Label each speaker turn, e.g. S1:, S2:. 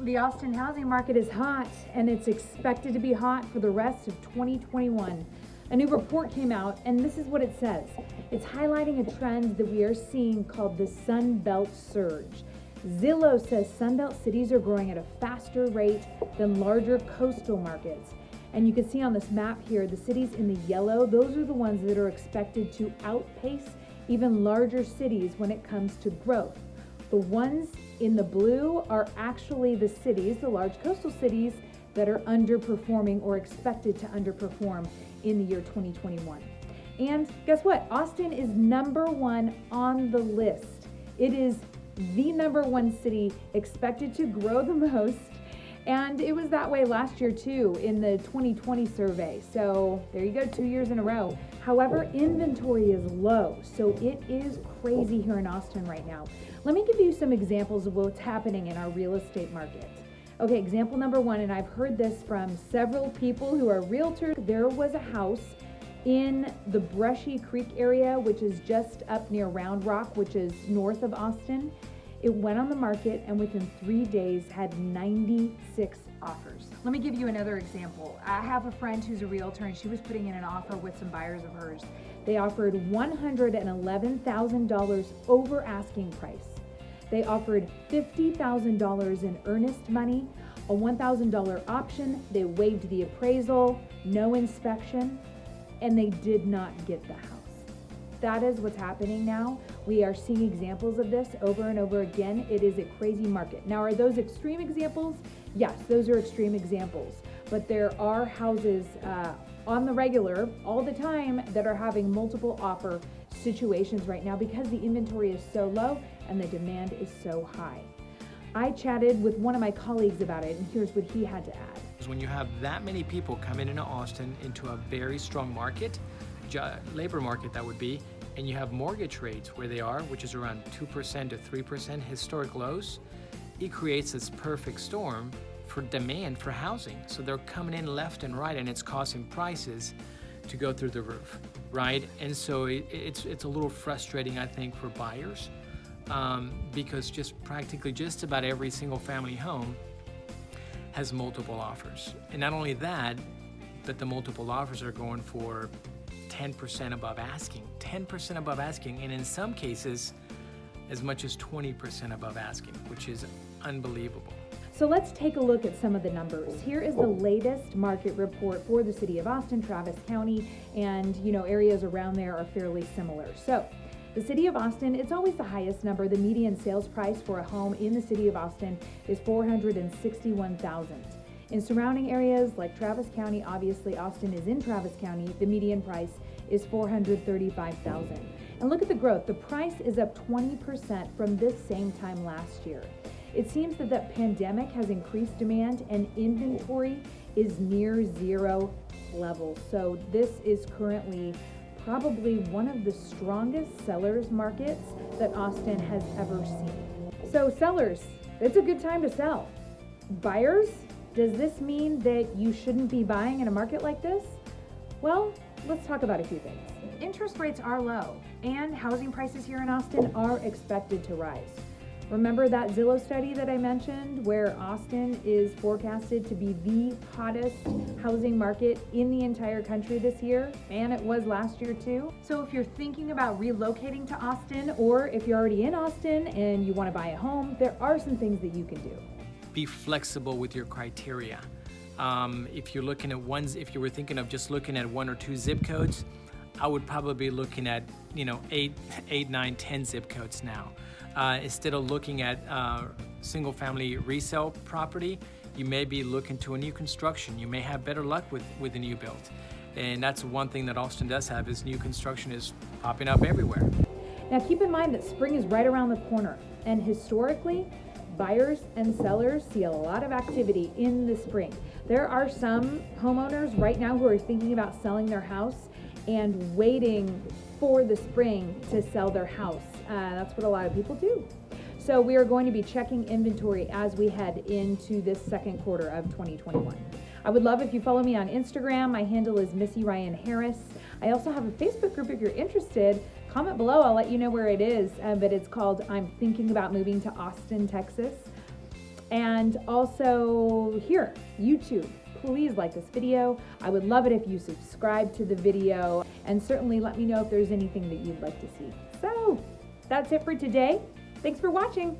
S1: The Austin housing market is hot, and it's expected to be hot for the rest of 2021. A new report came out, and this is what it says. It's highlighting a trend that we are seeing called the Sun Belt surge. Zillow says Sun Belt cities are growing at a faster rate than larger coastal markets. And you can see on this map here, the cities in the yellow, those are the ones that are expected to outpace even larger cities when it comes to growth. The ones in the blue are actually the cities, the large coastal cities, that are underperforming or expected to underperform in the year 2021. And guess what? Austin is number one on the list. It is the number one city expected to grow the most. And it was that way last year too in the 2020 survey. So there you go, 2 years in a row. However, inventory is low. So it is crazy here in Austin right now. Let me give you some examples of what's happening in our real estate market. Okay, example number one, and I've heard this from several people who are realtors. There was a house in the Brushy Creek area, which is just up near Round Rock, which is north of Austin. It went on the market and within 3 days had 96 offers. Let me give you another example. I have a friend who's a realtor and she was putting in an offer with some buyers of hers. They offered $111,000 over asking price. They offered $50,000 in earnest money, a $1,000 option. They waived the appraisal, no inspection, and they did not get the house. That is what's happening now. We are seeing examples of this over and over again. It is a crazy market. Now, are those extreme examples? Yes, those are extreme examples. But there are houses on the regular all the time that are having multiple offer situations right now because the inventory is so low and the demand is so high. I chatted with one of my colleagues about it, and here's what he had to add.
S2: When you have that many people coming into Austin into a very strong market, labor market that would be, and you have mortgage rates where they are, which is around 2% to 3% historic lows, it creates this perfect storm for demand for housing. So they're coming in left and right, and it's causing prices to go through the roof, right? And so it's a little frustrating, I think, for buyers because practically just about every single family home has multiple offers. And not only that, but the multiple offers are going for 10% above asking, 10% above asking, and in some cases, as much as 20% above asking, which is unbelievable.
S1: So let's take a look at some of the numbers. Here is the latest market report for the city of Austin, Travis County, and areas around there are fairly similar. So the city of Austin, it's always the highest number. The median sales price for a home in the city of Austin is $461,000. In surrounding areas like Travis County, obviously Austin is in Travis County, the median price is $435,000. And look at the growth. The price is up 20% from this same time last year. It seems that the pandemic has increased demand and inventory is near zero levels. So this is currently probably one of the strongest sellers markets that Austin has ever seen. So sellers, it's a good time to sell. Buyers, does this mean that you shouldn't be buying in a market like this? Well, let's talk about a few things. Interest rates are low, and housing prices here in Austin are expected to rise. Remember that Zillow study that I mentioned where Austin is forecasted to be the hottest housing market in the entire country this year? And it was last year too. So if you're thinking about relocating to Austin, or if you're already in Austin and you want to buy a home, there are some things that you can do.
S2: Be flexible with your criteria. If you're looking at if you were thinking of just looking at 1 or 2 zip codes, I would probably be looking at 8, 9, 10 zip codes now. Instead of looking at single family resale property, you may be looking to a new construction. You may have better luck with a new build. And that's one thing that Austin does have is new construction is popping up everywhere.
S1: Now keep in mind that spring is right around the corner, and historically, buyers and sellers see a lot of activity in the spring. There are some homeowners right now who are thinking about selling their house and waiting for the spring to sell their house. That's what a lot of people do. So we are going to be checking inventory as we head into this second quarter of 2021. I would love if you follow me on Instagram. My handle is Missy Ryan Harris. I also have a Facebook group if you're interested. Comment below, I'll let you know where it is, but it's called I'm Thinking About Moving to Austin, Texas. And also here, YouTube. Please like this video. I would love it if you subscribe to the video, and certainly let me know if there's anything that you'd like to see. So that's it for today. Thanks for watching.